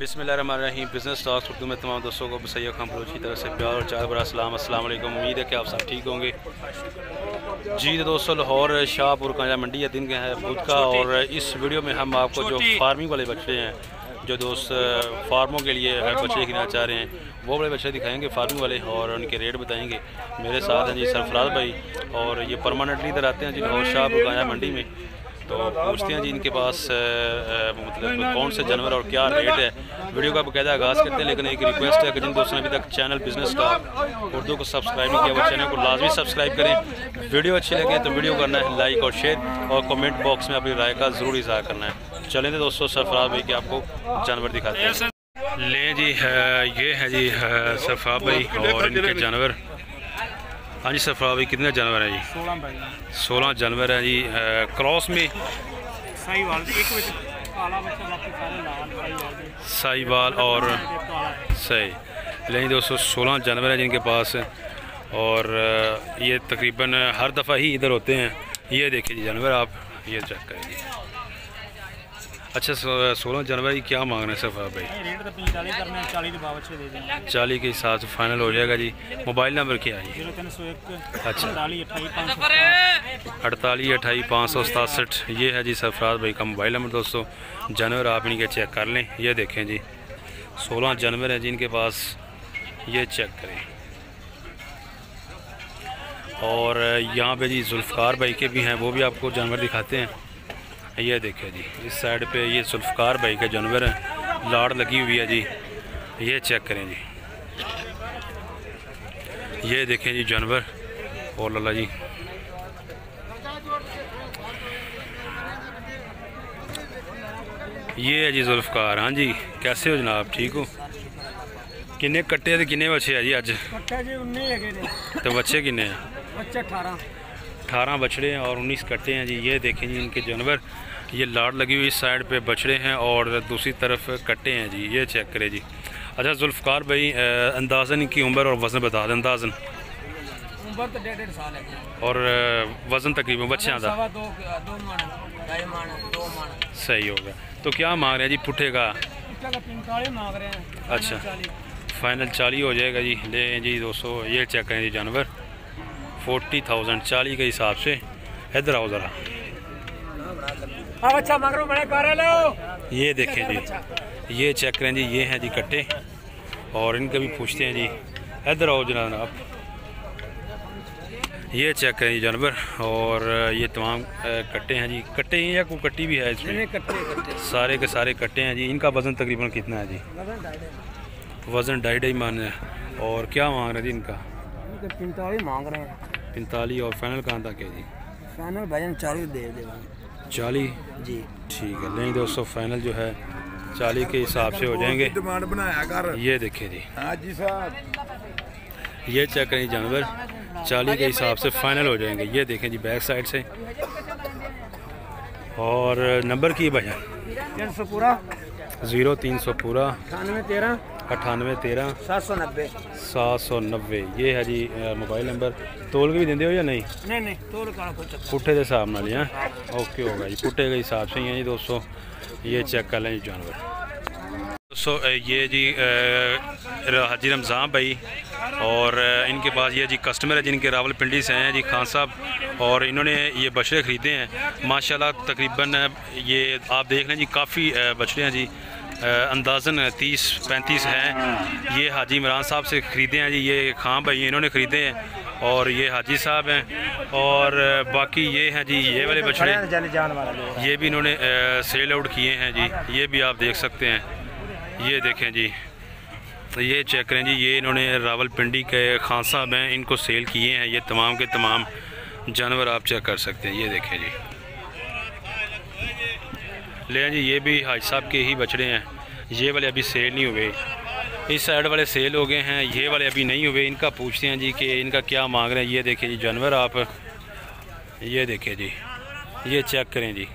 बिस्मिल्लाहिर्रहमानिर्रहीम। Business talks Urdu में तमाम दोस्तों को सैयद खान बलोच की तरफ से प्यार और चार बरा सलाम। अस्सलाम वालेकुम। उम्मीद है कि आप सब ठीक होंगे। जी तो दोस्तों, लाहौर शाहपुर का मंडी या दिन का है बुध का, और इस वीडियो में हम आपको जो फार्मिंग वाले बच्चे हैं, जो दोस्त फार्मों के लिए बच्चे खरीदना चाह रहे हैं, वो बड़े बच्चे दिखाएंगे फार्मिंग वाले और उनके रेट बताएंगे। मेरे साथ हैं जी सरफराज भाई, और ये परमानेंटली इधर आते हैं जी लाहौर शाहपुर का मंडी में। तो पूछते हैं जी इनके पास मतलब कौन से जानवर और क्या रेट है। वीडियो का बाकायदा आगाज़ करते हैं, लेकिन एक रिक्वेस्ट है कि जिन दोस्तों ने अभी तक चैनल बिज़नेस का उर्दू को सब्सक्राइब नहीं किया, वो चैनल को लाजमी सब्सक्राइब करें। वीडियो अच्छी लगे तो वीडियो करना है लाइक और शेयर, और कमेंट बॉक्स में अपनी राय का ज़रूर इज़हार करना है। चलें तो दोस्तों, सरफराज भाई के आपको जानवर दिखाते हैं। लें जी, ये है जी सरफराज भाई और इनके जानवर। हाँ जी सरफराज भाई, कितने जानवर हैं जी? 16 जानवर हैं जी। क्रॉस में साहिवाल और सही लेकिन दोस्तों 16 जानवर हैं जिनके पास, और ये तकरीबन हर दफ़ा ही इधर होते हैं। ये देखिए जी जानवर, आप ये चेक करेंगे। अच्छा, 16 जनवरी क्या मांग रहे हैं सरफराज भाई? रेट तो 45 करना है, 40 के बाद अच्छे दे देंगे। 40 के हिसाब से फाइनल हो जाएगा जी। मोबाइल नंबर क्या है? 0301 अच्छा 48 28 567। ये है जी सरफराज भाई का मोबाइल नंबर। दोस्तों जानवर आप इनके चेक कर लें। ये देखें जी 16 जानवर हैं जिनके पास, ये चेक करें। और यहाँ पे जी जुल्फ़कार भाई के भी हैं, वो भी आपको जानवर दिखाते हैं। ये देखें जी इस साइड पे ये जुल्फ़कार भाई के जानवर हैं, लाड़ लगी हुई है जी। ये चेक करें जी, ये देखें जी जानवर। और लाला जी ये है जी जुल्फ़कार। हाँ जी, कैसे हो जनाब, ठीक हो? किन्ने कट्टे थे किन्ने बच्चे है जी अज? तो बच्चे किन्ने हैं? बच्चे 18 बछड़े हैं और 19 कट्टे हैं जी। ये देखें जी इनके जानवर, ये लाड़ लगी हुई इस साइड पे बछड़े हैं और दूसरी तरफ कट्टे हैं जी। ये चेक करें जी। अच्छा जुल्फ़कार भाई, अंदाज़न इनकी उम्र और वज़न बता दें। अंदाज़न उम्र तो 1.5 साल है और वज़न तकरीबन बच्चों का 2 सही होगा। तो क्या मांग रहे हैं जी पुट्ठे का? 45 मांग रहे हैं। अच्छा, फाइनल 40 हो जाएगा जी। ले जी दोस्तों, ये चेक करें जी जानवर 40,000 40 के हिसाब से। इधर आओ ज़रा, ये देखें जी, ये चेक करें जी। ये हैं जी कट्टे, और इनके भी पूछते हैं जी। इधर आओ जनाब, ये चेक करें जी जानवर। और ये तमाम कट्टे हैं जी। कट्टे हैं या कोई कट्टी भी है इसमें? कट्टे सारे के सारे कट्टे हैं जी। इनका वज़न तकरीबन कितना है जी? वज़न 2.5 मान है। और क्या मांग रहे हैं जी इनका? 45 मांग रहे हैं। 45। और फाइनल कहाँ तक है जी? फाइनल भाईजान 40 दे देगा। 40 जी, ठीक है। नहीं दोस्तों, फाइनल जो है 40 के हिसाब से हो जाएंगे। डिमांड बनाया कर। ये देखिए जी, हाँ जी साहब, ये चेक करें जानवर 40 के हिसाब से फाइनल हो जाएंगे। ये देखें जी बैक साइड से। और नंबर की भैया 300 पूरा 0300 पूरा 98 13 790 790। ये है जी मोबाइल नंबर। तोल के भी देंगे हो या नहीं? नहीं तोल का कोई चक्कर। पुट्ठे के हिसाब नाल ही ओके होगा जी। पुट्ठे के हिसाब से ही है जी दोस्तों। ये चेक कर लें जी जानवर। दोस्तों ये जी हाजी रमज़ान भाई, और इनके पास ये जी कस्टमर है जिनके रावलपिंडी से हैं जी खान साहब, और इन्होंने ये बछड़े ख़रीदे हैं माशाल्लाह। तकरीबन ये आप देख लें जी, काफ़ी बछड़े हैं जी। अंदाज़न 30-35 हैं। ये हाजी इमरान साहब से ख़रीदे हैं जी। ये खान भाई इन्होंने ख़रीदे हैं, और ये हाजी साहब हैं। और बाकी ये हैं जी ये वाले बछड़े, ये भी इन्होंने सेल आउट किए हैं जी। ये भी आप देख सकते हैं। ये देखें जी, ये चेक करें जी। ये इन्होंने रावलपिंडी के खान साहब हैं, इनको सेल किए हैं। ये तमाम के तमाम जानवर आप चेक कर सकते हैं। ये देखें जी, ले जी ये भी हाजी साहब के ही बछड़े हैं। ये वाले अभी सेल नहीं हुए, इस साइड वाले सेल हो गए हैं, ये वाले अभी नहीं हुए। इनका पूछते हैं जी कि इनका क्या मांग रहे हैं। ये देखें जी जानवर, आप ये देखें जी, ये चेक करें जी।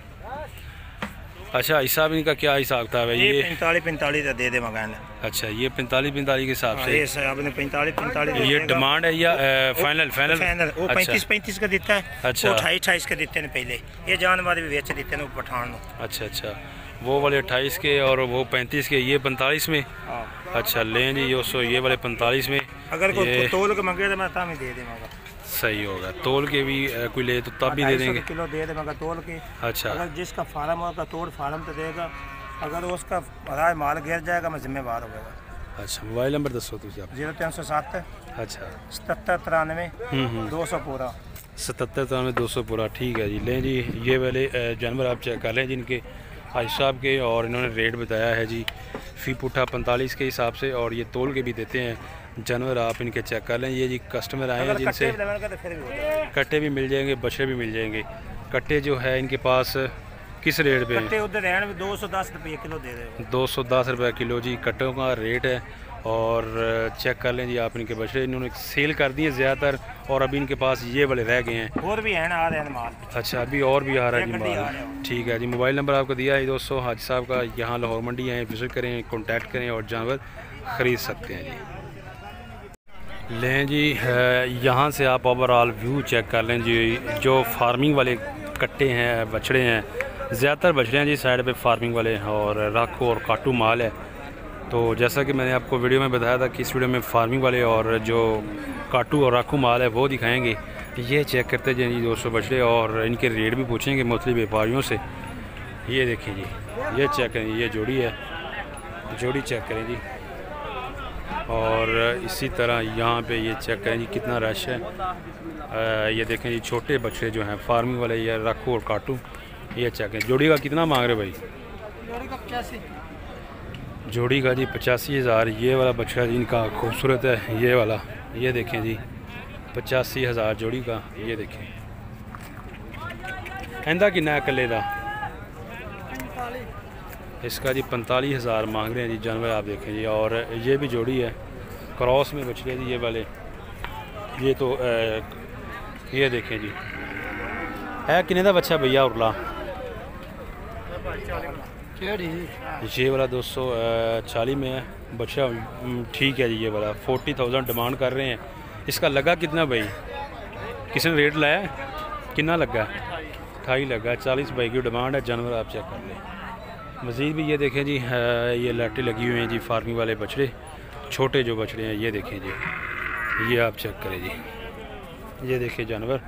अच्छा हिसाब इनका क्या हिसाब था भाई? ये 45 दे दे मकान। अच्छा, ये 45 के हिसाब से आपने 45 ये डिमांड है या फाइनल? फाइनल वो 35 का देता है। अच्छा, 28 का देते हैं पहले। ये जानवर भी बेच देते हैं पठान। अच्छा, वो वाले 28 के और वो 35 के, ये 45 में। हाँ। अच्छा लें जी दोस्तों, ये वाले 45 में। अगर कोई तोल के मंगे तो मैं तब ही दे दूँगा। सही होगा, तोल के भी कोई ले तो तब भी दे देंगे। किलो दे देंगे तोल के। अच्छा, अगर जिसका फार्म होगा तोड़ फार्म तो देगा, अगर उसका राय माल गिर जाएगा मैं जिम्मेवार होगा। अच्छा मोबाइल नंबर दसो तुझे आप। 0307 अच्छा 7793 200 पूरा 77 200 पूरा। ठीक है जी। लें जी ये वाले जानवर आप चेक कर लें जिनके हाजी साहब के, और इन्होंने रेट बताया है जी फ़ी पुट्ठा 45 के हिसाब से, और ये तोल के भी देते हैं जानवर। आप इनके चेक कर लें। ये जी कस्टमर आए हैं जिनसे कट्टे भी मिल जाएंगे, बछड़े भी मिल जाएंगे। कट्टे जो है इनके पास किस रेट पे? कट्टे उधर रहने में 210 रुपये किलो दे रहे हो। 210 रुपये किलो जी कट्टों का रेट है। और चेक कर लें जी आप इनके बछड़े, इन्होंने सेल कर दिए ज़्यादातर, और अभी इनके पास ये वाले रह गए हैं। और भी हैं, आ रहे हैं माल। अच्छा अभी और भी आ रहा है जी माल। ठीक है जी। मोबाइल नंबर आपको दिया है दोस्तों हाजी साहब का। यहाँ लाहौर मंडी आए, विज़िट करें, कॉन्टैक्ट करें और जानवर ख़रीद सकते हैं जी। लें जी यहाँ से आप ओवरऑल व्यू चेक कर लें जी। जो फार्मिंग वाले कट्टे हैं, बछड़े हैं, ज़्यादातर बछड़े हैं जी साइड पे फार्मिंग वाले, और राखू और काटू माल है। तो जैसा कि मैंने आपको वीडियो में बताया था कि इस वीडियो में फार्मिंग वाले और जो काटू और राखू माल है वो दिखाएंगे। ये चेक करते जाए जी दोस्तों बछड़े, और इनके रेट भी पूछेंगे मुख्तलिफ व्यापारियों से। ये देखें जी, ये चेक करें, ये जोड़ी है, जोड़ी चेक करें जी। और इसी तरह यहाँ पे ये चेक करें जी कितना रश है। ये देखें जी छोटे बछड़े जो हैं फार्मिंग वाले, ये राखू और काटू। ये चेक करें। जोड़ी का कितना मांग रहे भाई? जोड़ी का 85। जोड़ी का जी 85,000। ये वाला बछड़ा इनका खूबसूरत है, ये वाला, ये देखें जी 85,000 जोड़ी का। ये देखें इंदा कि नया कले का इसका जी 45,000 मांग रहे हैं जी जानवर। आप देखें जी। और ये भी जोड़ी है, क्रॉस में बछड़े जी ये वाले। ये तो ये देखें जी है किन्ने का बच्चा भैया उरला? ये वाला 240 में है बच्चा। ठीक है जी। ये वाला 40,000 डिमांड कर रहे हैं। इसका लगा कितना भाई? किसने रेट लाया? कितना लगा? 28 लगा। 40 भाई की डिमांड है। जानवर आप चेक कर लें। मज़ीद भी ये देखें जी ये लाटें लगी हुई हैं जी फार्मिंग वाले बछड़े, छोटे जो बछड़े हैं। ये देखें जी, ये आप चेक करें जी। ये देखें जानवर।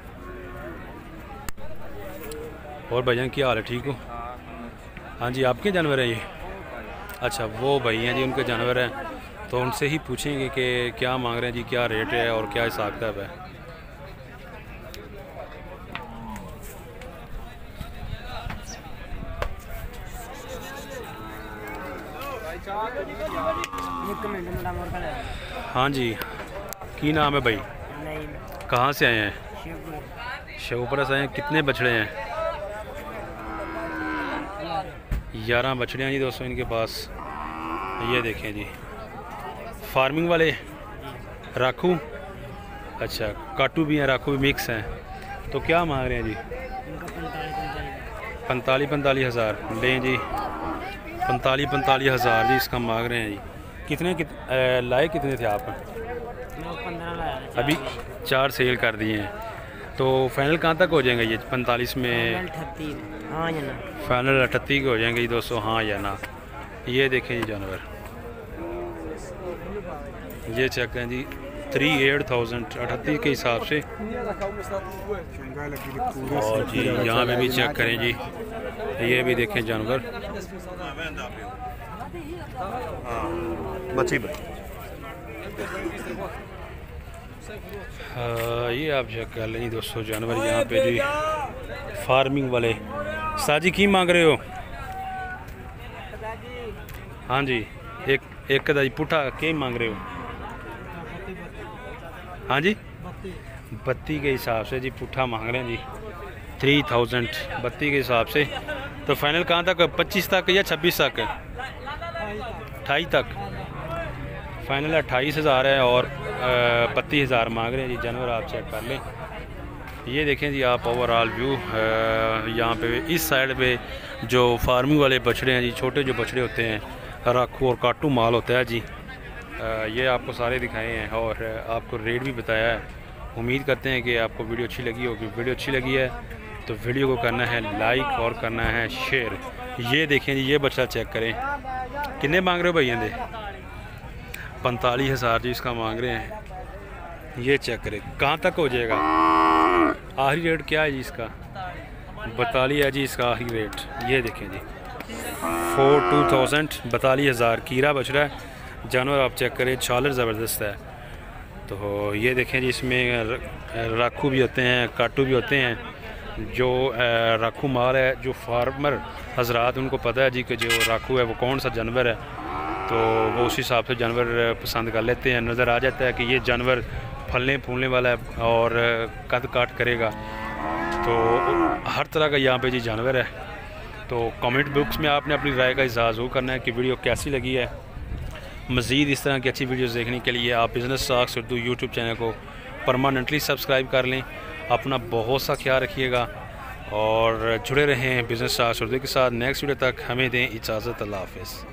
और भाईजान क्या हाल है? ठीक हो? हाँ जी आपके जानवर हैं ये? अच्छा वो भाई हैं जी, उनके जानवर हैं। तो उनसे ही पूछेंगे कि क्या मांग रहे हैं जी, क्या रेट है और क्या हिसाब किताब है। हाँ जी की नाम है भाई? कहाँ से आए हैं? शेखपुरा से आए हैं। कितने बछड़े हैं? 11 बछड़े हैं जी दोस्तों इनके पास। ये देखें जी फार्मिंग वाले राखू। अच्छा काटू भी हैं, राखू भी मिक्स हैं। तो क्या मांग रहे हैं जी? 45,000 लें जी। 45,000 जी इसका मांग रहे हैं जी। कितने लाए कितने थे आप? 15 लाया। अभी 4 सेल कर दिए हैं। तो फाइनल कहाँ तक हो जाएंगे ये? 45 में 38। हाँ या ना? फाइनल 38 के हो जाएंगे जी दोस्तों, हाँ या ना। ये देखें जी जानवर, ये चेक करें जी 38,000 38 के हिसाब से। और जी यहाँ पे भी चेक करें जी, ये भी देखें जानवर। ये आप चेक कर लें दोस्तों जानवर यहाँ पे जी फार्मिंग वाले। साजी की मांग रहे हो? हाँ जी एक कदा जी पुट्ठा के मांग रहे हो? हाँ जी 32 के हिसाब से जी पुट्ठा मांग रहे हैं जी 3000 32 के हिसाब से। तो फाइनल कहाँ तक? 25 तक या 26 तक? 28 तक। फाइनल 28,000 है और 32,000 मांग रहे हैं जी जानवर। आप चेक कर लें। ये देखें जी आप ओवरऑल व्यू यहाँ पे इस साइड पे जो फार्मिंग वाले बछड़े हैं जी, छोटे जो बछड़े होते हैं, राखू और काटू माल होता है जी। ये आपको सारे दिखाए हैं और आपको रेट भी बताया है। उम्मीद करते हैं कि आपको वीडियो अच्छी लगी होगी। वीडियो अच्छी लगी है तो वीडियो को करना है लाइक और करना है शेयर। ये देखें जी, ये बच्चा चेक करें, कितने मांग रहे हो भैया? 45,000 जी इसका मांग रहे हैं। ये चेक करें कहाँ तक हो जाएगा। आखिरी रेट क्या है जी इसका? 42 है जी इसका आखिरी रेट। ये देखें जी 42,000, 42,000 कीरा बच रहा है। जानवर आप चेक करें, छालर ज़बरदस्त है। तो ये देखें जी, इसमें राखू भी होते हैं, काटू भी होते हैं। जो राखू माल है, जो फार्मर हजरात उनको पता है जी कि जो राखू है वो कौन सा जानवर है, तो वो उस हिसाब से जानवर पसंद कर लेते हैं। नज़र आ जाता है कि ये जानवर फलने फूलने वाला है और कद काट करेगा। तो हर तरह का यहाँ पे जी जानवर है। तो कमेंट बॉक्स में आपने अपनी राय का इज़हार ज़रूर करना है कि वीडियो कैसी लगी है। मज़ीद इस तरह की अच्छी वीडियोस देखने के लिए आप business talks Urdu YouTube channel को परमानेंटली सब्सक्राइब कर लें। अपना बहुत सा ख्याल रखिएगा और जुड़े रहें बिज़नेस टॉक्स उर्दू के साथ। नेक्स्ट वीडियो तक हमें दें इजाज़त। अल्लाह हाफ़िज़।